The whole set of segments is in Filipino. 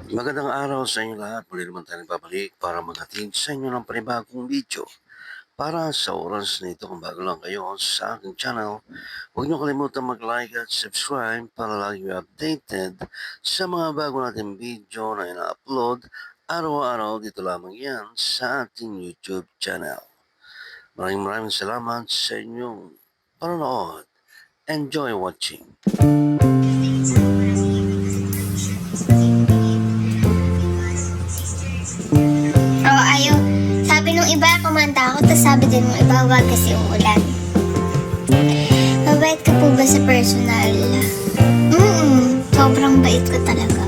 Magandang araw sa inyo lahat. Muli naman tayo nagbabalik para maghatid sa inyo ng panibagong video. Para sa oras na ito, kung bago lang kayo sa aking channel, huwag niyo kalimutan mag-like at subscribe para lagi kayo updated sa mga bago nating video na ina-upload araw-araw dito lamang yan sa ating YouTube channel. Maraming salamat sa inyong panonood. Enjoy watching. Sabi nung iba, kumanta ako, tapos sabi din nung iba, wag kasi umulan. Mabait ka po ba sa personal? Sobrang bait ko talaga.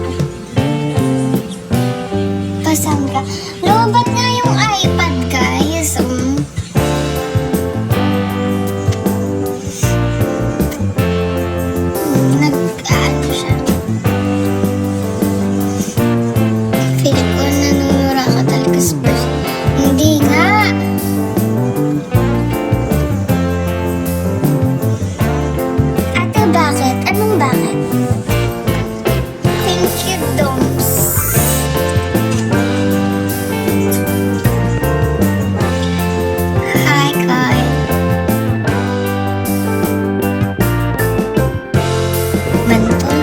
Pasang ka. Lobat nga yung iPad, guys. Nag-ano siya. Feeling ko nanunura ka talaga sa personal. Hindi nga. Ate, bakit? Anong bakit? Thank you, Doms. Hi, Kyle. Mantol.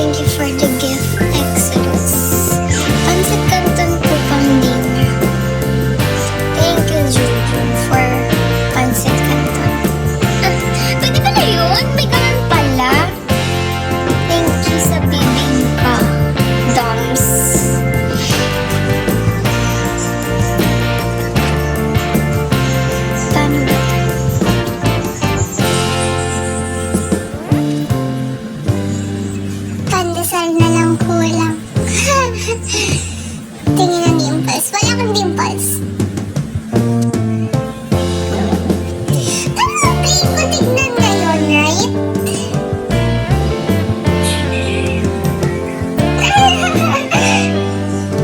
Thank you for the gift, Exodus. Pancit Canton po pang dinner. Thank you, Juju, for Pancit Canton. Pwede pala yun? May ganun pala. Thank you sa bibingka, Doms. Paano ba? Pandesal na lang kulang. Tingin ng dimples. Wala kang dimples. Pero okay ko tignan ngayon, right?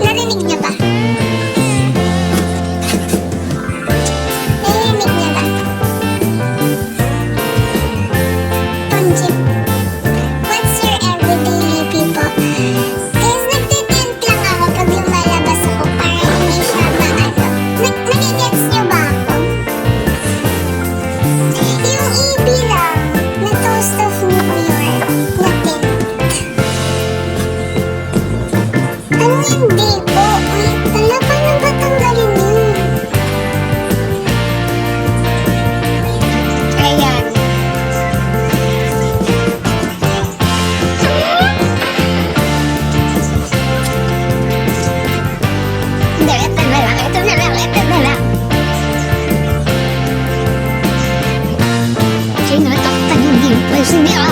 Narinig niya ba? Narinig niya ba? Panjip. What's your everyday people? Guys, nagtitent lang ako pag lumalabas ako para hindi siya maano. Nagigets niyo ba ako? Yung EB lang na Toast of New York na pink. Ano hindi po? Wait, tala, paano ba tanggalin yun? Ayan. Ito na lang. Sinataktan yung dimples niya.